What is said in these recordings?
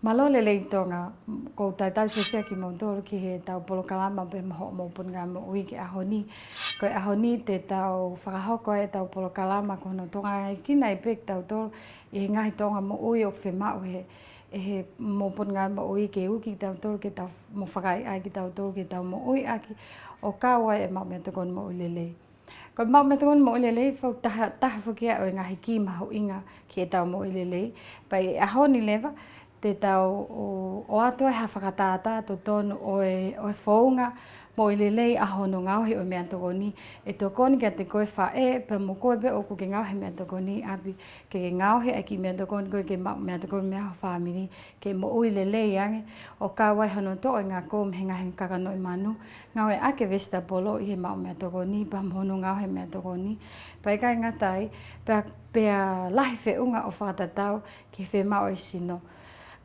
Malo Lelei Tonga, ko taitai sesia ki mautoro ki he tau polo kalama pe maho maupun ngā mo ui ki ahoni. Ko ahoni te tau whakahoko e tau polo kalama ko no Tonga i kina i pek tau toro i he ngahi Tonga mo ui o Feime'atokoni he maupun ngā mo ui ke uki tau toro ke tau mo whakai ai ki tau toro ke tau mo ui aki o kāwai e Feime'atokoni mo ui Lelei. Ko Feime'atokoni mo ui Lelei whau taha whakia o ngahi ki maho inga ki e tau mo ui Lelei. Pai ahoni lewa, te tau o atua e hawhakatātā to tonu o e whaunga mo i Lelei aho no ngauhi o Feime'atokoni. E tō koni kia te koe whae, pa mo koe pe o ku ke ngauhi Feime'atokoni api ke ngauhi a ki Feime'atokoni koe ke Feime'atokoni mea ho whamiri ke mo ui Lelei ange o ka wai hono to o ngā kō mhe ngahi kakano i manu. Ngau e ake vesta polo i he Feime'atokoni, pa mhono ngauhi Feime'atokoni. Pa kai ngatai, pea lahi whiunga o whakatatau ke Feime'atokoni sino.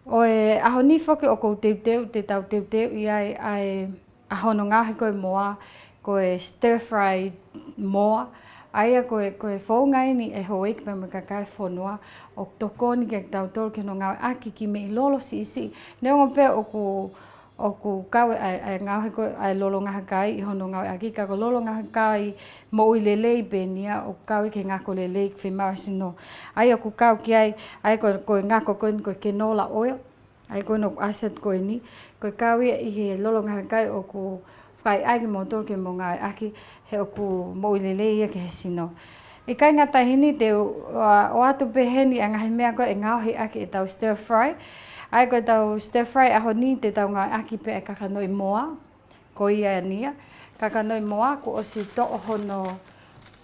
O e aho ni whoki o kou teuteu, te tau teuteu i ai aho no ngāhi koe moa, koe Stirfry moa, aia koe whaungai ni e hoik pa me kakai whanua, o tokoni kia tau toro ke no ngāwe aki ki me i lolo si isi. Neongo pe o ku kawe ai ngāhi koe ai lolo ngaha kai i hono ngāwe aki, ka ko lolo ngaha kai mo ui Lelei pēnia o kawe ke ngako Lelei ki Feime'atokoni sino. Ai o ku kau ki ai koe ngako koe ke nola oio, ai koe no asat koe ni, koe kawe i he lolo ngaha kai o ku whai ai ki mo toro ke mo ngāwe aki he o ku mo ui Lelei ia ke he sino. I kai ngata hini te o atu peheni a ngahi mea koe e ngauhi aki e tau Stirfry. Ai koe tau Stirfry aho ni te tau ngā aki pe e kakanoi moa, ko ia nia. Kakanoi moa ko o si to'o hono,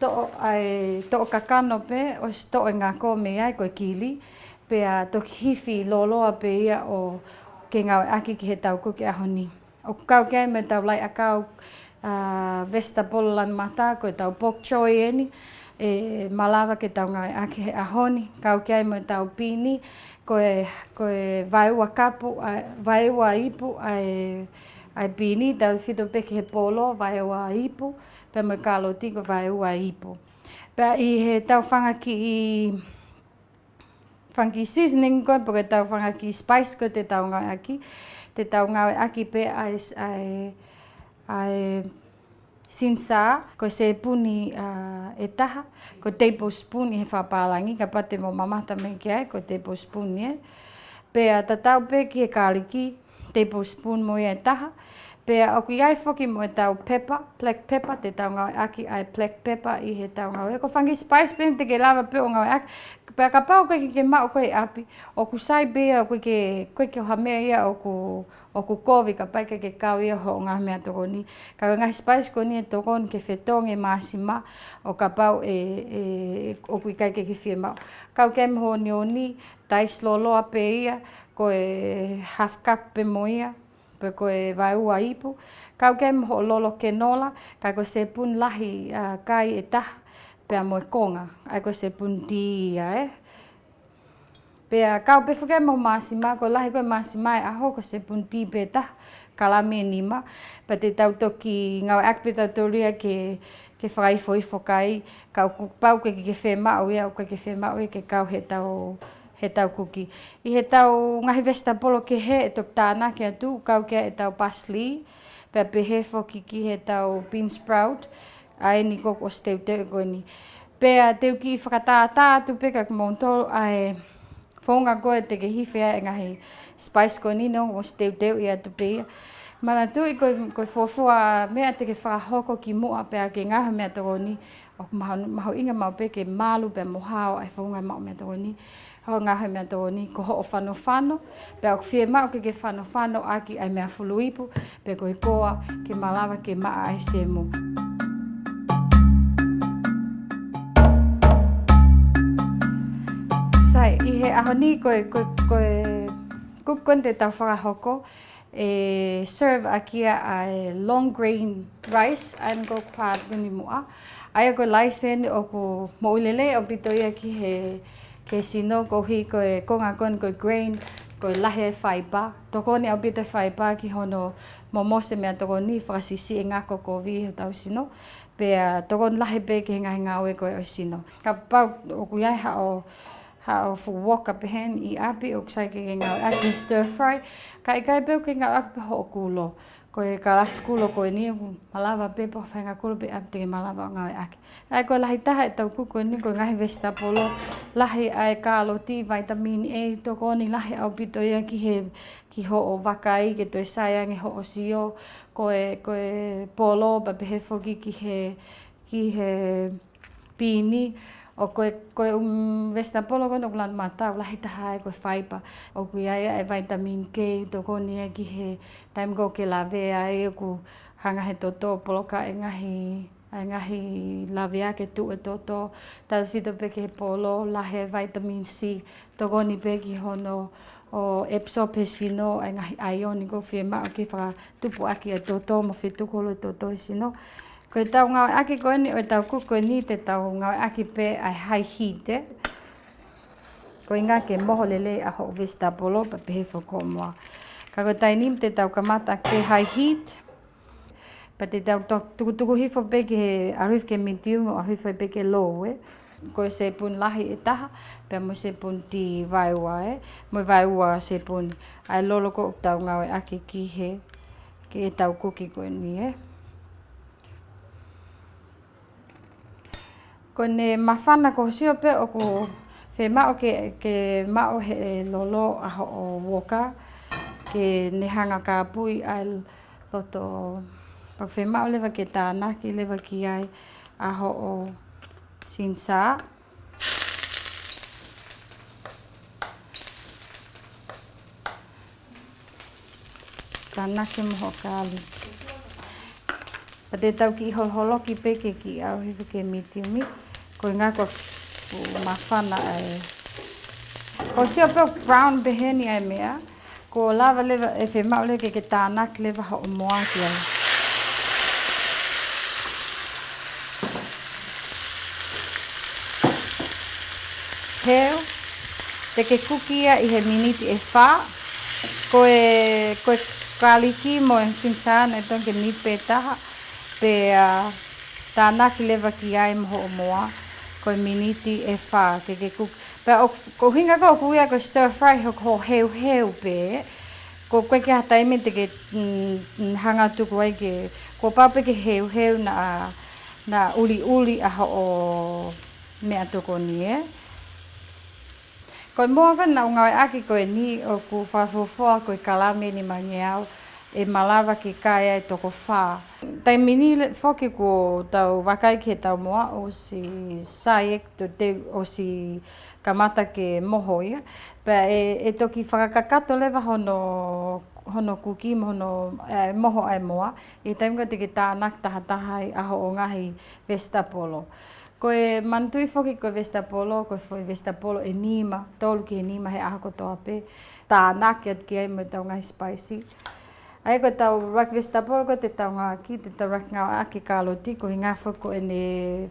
to'o kakano pe, o si to'o ngā kō me ai koe kili. Pea toki hifi loloa pe ia o ke ngā aki ki he tau kuki aho ni. O kau kia me tau lai a kau vesta polo lan mata, koe tau bok choy eni. E malawa ke tau ngā aki he ahoni, kau kia me tau pini, koe vaiua kapu, vaiua ipu, ai pini, tau whito peke he polo, vaiua ipu, pe me kālo tiko vaiua ipu. Pea i he tau whanga ki i funky seasoning koe, porque tau whanga ki spice koe te tau ngā aki, te tau ngā aki pe ai sinsa, ko se puni e taha, ko tablespoon i he whapālangi, ka pate mo mamata me ki ai, ko tablespoon e. Pea tatau pe ki he kāliki, tablespoon mo i e taha. Pea o ki ai whoki mo e tau pepper, black pepper, te tau ngau aki ai black pepper i he tau ngau. Ko whangi spice pe te ke lava pe o ngau aki. Pea ka pau koe ki ke mau koe api, o ku sai bea koe ke hamea ia o ku kovi ka pai ke kau ia ho ngā Feime'atokoni. Ka ngahi spice ko ni e tokoni ke whetong e māsima o ka pau o kui kai ke Feime'atokoni. Kau kei mho ni tais loloa pe ia, koe half cup pe mo ia, pe koe vaiua ipu. Kau kei mho lolo ke nola, ka koe se pun lahi kai e taha, pea mo e konga, ai koe se pun ti ia Pea kau pe whakei mo māsima, ko lahi koe māsima e aho ko se pun ti pe taha, kalame nima. Pa te tau toki ngau ak pe tau toria ke whakaifo kai, kau pau ke Feime'atokoni ia, o ke Feime'atokoni ke kau he tau kuki. I he tau ngahi vesta polo ke he e tok tāna ki atu, kau kia e tau parsley, pea pe he whoki ki he tau bean sprout, ai ni koko o se teuteu koe ni. Pea teu ki whakatātā atu pe ka montoro ai whaunga koe te ke hiwhea e ngahi spice koe ni no o se teuteu i atu pe ia. Mana tui koe fuafua mea te ke whakahoko ki mua pea ke ngā Feime'atokoni, o maho inga mau pe ke malu pea mohao ai whaunga mau Feime'atokoni. Ho ngā Feime'atokoni ko ho o whano, pea o Feime'atokoni ke whano aki ai mea fulu ipu, pea koe koa ke malawa ke maa ai se mo. Sai, i he aho ni koe kukon te tau whakahoko, e serve akia ai long grain rice, ai ngo kwa puni mua. Ai koe laisen o ko mo ui Lelei o pito ia ki ke sino ko hi koe konga kon koe grain, koe lahe fiber. Tokoni au pito fiber ki hono momose Feime'atokoni whakasisi e ngako ko vi ho tau sino. Pea tokon lahe pe ke ngahi ngā oe koe o sino. Ka pau o kuiai hao fu woka pehen I api o ksai ke ngau ake stir fry kai peo ke ngau ake ho kulo ko e kalas kulo ko ni malawa pepo whainga kulo pe api te malawa ngau ake ai ko lahi taha e tau kuko ni ko ngahi vegetable lahi ai kaloti vitamin A to ko ni lahi au pito ia ki ho o wakai ke to sayang ho o sio ko e polo pa pehe foki ki he pini o koe vegetable ko no lan mata lahi taha ko fiber o ku ia e vitamin K to ko ni ki he time go ke lave ai ku hanga he toto poloka e ngahi lavea ke tu e toto tal fito pe ke polo lahi vitamin C to ko ni pe ki hono o epsopesino ai ngahi ion ko fema ke fra tupu aki e toto mo fitu ko lo toto sino ko tau ngau aki ko ni o tau kuko ni te tau ngau aki pe ai high heat ko inga ke moho lelei a ho vegetable pa pe foko mo ka ko tai nim te tau kamata ke high heat pa te tau tuku hifo pe ke arif ke medium o arif pe ke low ko se pun lahi e taha pe mo se pun ti vaiwa mo vaiwa se pun ai lolo ko tau ngau aki ki he ke tau kuki ko ni ko ne mawhana ko sio pe o ko Feime'o ke ma'o he lolo a ho o woka ke ne hanga ka pui ai loto pa Feime'o lewa ke tāna ki lewa ki ai a ho o sinsa tāna ke moho kali Pate tau ki holo ki peke ki au hiwi ke mitiumi. Ko ngā ko mawhana ai. Ko sio peo brown beheni ai mea. Ko lava lewa e Feime'o le ke tānak lewa ho o moa ki ai. Heu, te ke kukia I he miniti e wha. Ko e kaliki mo e sinsana e tonke nipe taha. Pe tānak lewa ki ai moho o moa. Ko miniti e wha ke kuk. Pe ko hinga ko kuia ko stir fry ho heu pe. Ko koe ke hataime te ke hanga tuku ai ke. Ko pape ke heu na uli a ho o Feime'atokoni Ko moa ka na unga aki ko ni o ku whawhawhua ko kalame ni mangiau. E malawa ki kai ai toko wha. Tai mini whoki ko tau wakai ke tau moa o si saek to te o si kamata ke moho ia. Pa e toki whakakato lewa hono kuki hono moho ai moa. E taimko te ke tānak tahatahai aho o ngahi vegetable. Ko e mantui whoki ko vegetable, ko e vegetable e nima, tolu ki e nima he aho kotoa pe. Tānak e ki ai mo tau ngahi spicy. Ai ko tau rak vegetable ko te tau ngā ki, te tau rak ngā ake kaloti, ko I ngā whako e ne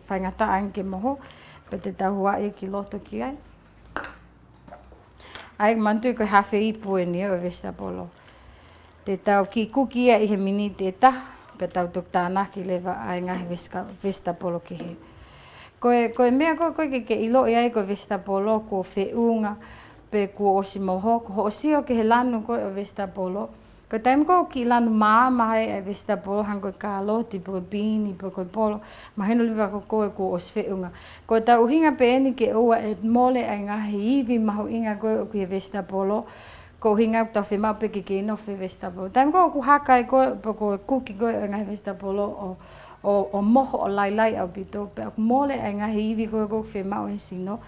whaingata anke moho, pe te tau huai ki loto ki ai. Ai mantui ko hawhi ipu e ni o vegetable. Te tau ki kuki ia I he miniti e taha, pe tau tuk tānaki lewa ai ngahi vegetable ki he. Ko e mea ko ke ilo I ai ko vegetable ko whiunga, pe ko osi moho, ko osio ke he lanu ko o vegetable. Ko taim ko ki lanu māmai e vegetable hango kaloti, po beanie, po polo, mahino liwa ko koe ko os whiunga. Ko tau hinga pe eni ke ua e mole ai ngahi iwi mahu inga koe o ki e vegetable, ko hinga tau Feime'o pe ke inofe vegetable. Taim ko ku hakai koe, po ko kuki koe ai ngahi vegetable o moho o Lelei au pito, pe o mole ai ngahi iwi koe ko Feime'o e sino.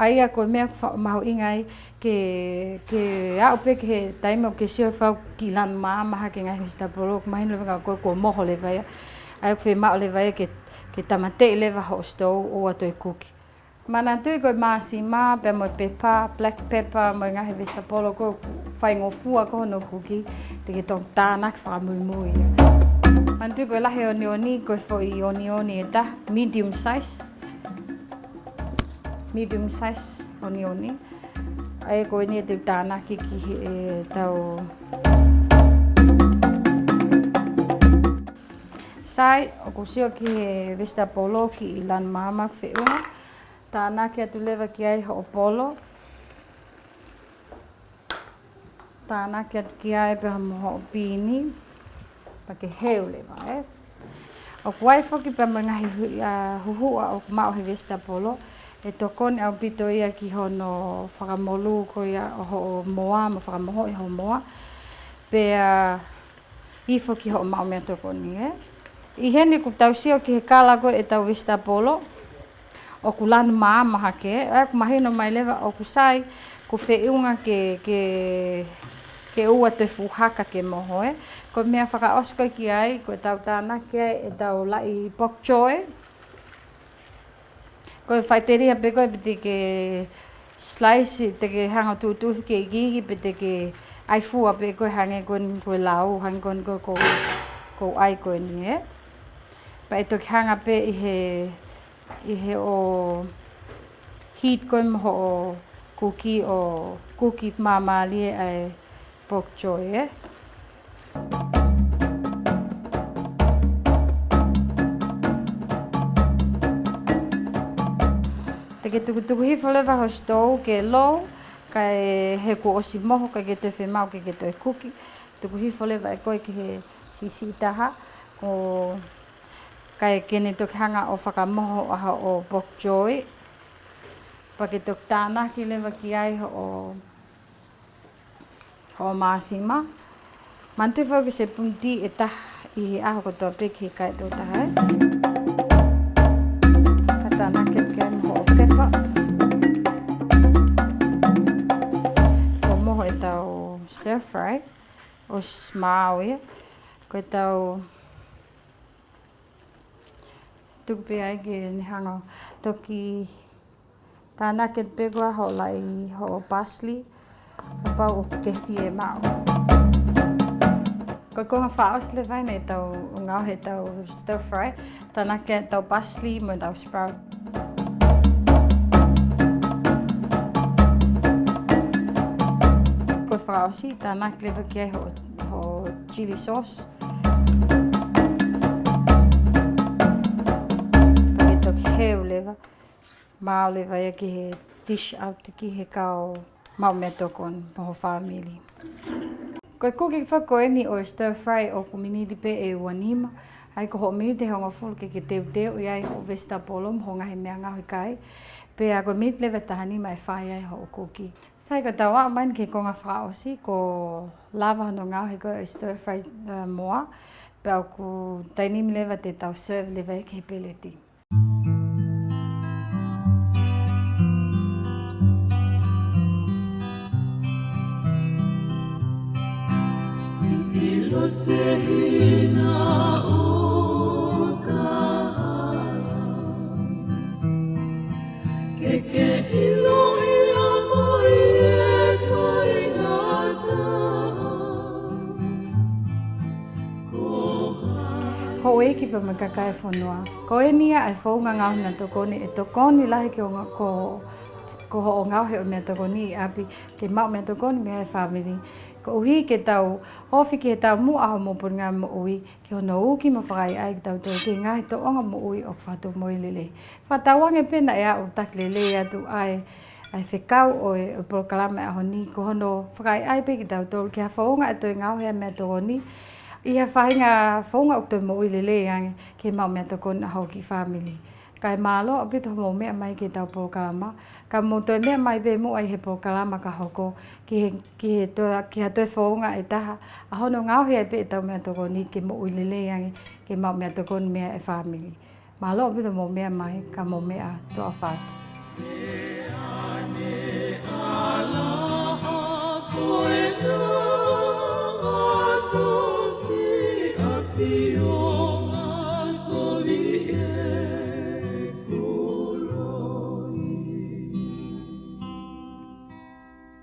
Ai ko mea mahu ingai ke au pe ke taimo ke sio whau ki lan māmaha ke ngahi vegetable, mahino lewa ko moho lewa ia. Ai ko Feime'o lewa ia ke tamate lewa ho stou o ato e kuki. Mana tui ko māsi mā, pe mo pepper, black pepper, mo ngahi vegetable ko whaingofua ko no kuki, te ke tong tānak whamoimoi ia. Mana tui ko lahi onioni, ko fo I onioni e ta, medium size onioni. Ai ko ni te tānaki ki e tau sai o ko sio ki e vegetable ki I lan māmak whiunga. Tāna kia tu lewa ki ai ho polo. Tāna kia tu ki ai peha mo ho pini. Pake heu lewa, O kuai foki pa ngahi huhua o kumao he vesta polo. E tokoni au pito ia ki hono whakamolu ko ia o ho moa, mo whakamoho i ho moa. Pea i foki ho mao mea tokoni, I hene ku tausio ki he kālago e tau vesta polo. O ku lanu maamaha ke, ku mahino mai lewa o ku sai, ku whiunga ke ua te fuhaka ke moho, Ko mea whakaosko ki ai, ko tau tāna ki ai e tau lai bok choy. Ko whaiteria pe koe pete ke slice, te ke hanga tūtuhi ke gigi, pete ke ai fua pe koe hange koe lau, hange koe ko ai koe ni, Pa e toki hanga pe i he o heat koe moho o kuki mamali ai bok choy, Te ke tuku hifo lewa ho stou ke low, kai he ko osi moho kai ke te whemau ke te kuki. Tuku hifo lewa e koe ki he sisi taha, ko kai kene toki hanga o whakamoho aha o bok choy. Pa ke toki tāna ki lewa ki ai ho māsima. Mantu whau ki se punti e taha i he aho kotoa pe ki he kai tō taha, Ka tāna ke kai moho o pepa. Ko moho e tau stir-fry o smao Ko e tau tuku pe ai ke ni hanga toki tāna ke pegua ho lai ho parsley. Ka pau o ke fie mao. Ko konga whaos le vai nei tau ngau he tau stir-fry. Tāna ke tau parsley mo tau sprout. Ko whaosi, tāna ke lewa ki ai ho chili sauce. Pake toki heu lewa. Mao lewa ia ki he dish out ki he kao mau mea tokon mo ho family. Koe kuki whakoeni o stir-fry o ku miniti pe e uanima. Ai ko ho miniti honga fulu ke teu iai ho vesta polo mo honga he mea ngahui kai. Pea koe miniti lewa tahanima e whai ai ho o kuki. Sai ka tau main ke konga whaosi ko lava no ngau he koe o stir-fry moa. Pea ku tainimi lewa te tau serve lewa e ke peleti. Sehina o kahaya Keke ilo ia mai e whaingata Ho eki pa makakai whanua. Ko e nia ai whaunga ngau na tokoni e tokoni lahi ki ko ho o ngau he o mea tokoni api ke mau mea tokoni mea e family. Ko uhi ke tau hofi ke tau mu aho mo pun ngā mo ui ki hono uki mo whakai ai ki tau tō ke ngahi to onga mo ui o whatu moi Lelei. Whatawange pena e au tak Lelei atu ai whekau o e porokalame aho ni ko hono whakai ai pe ki tau tō ki ha whaunga e tō ngau hea mea tokoni. I ha whainga whaunga o tō mo ui Lelei ange ke mau mea tokoni aho ki family. Kai malo o pito mo mea mai ke tau porokalama. Ka mo toi mea mai be mo ai he porokalama ka hoko ki ha toi whaunga e taha. A hono ngau hea pe e tau mea tokoni ke mo ui Lelei ange ke mau mea tokoni mea e family. Malo o pito mo mea mai ka mo mea toa whātu. Koe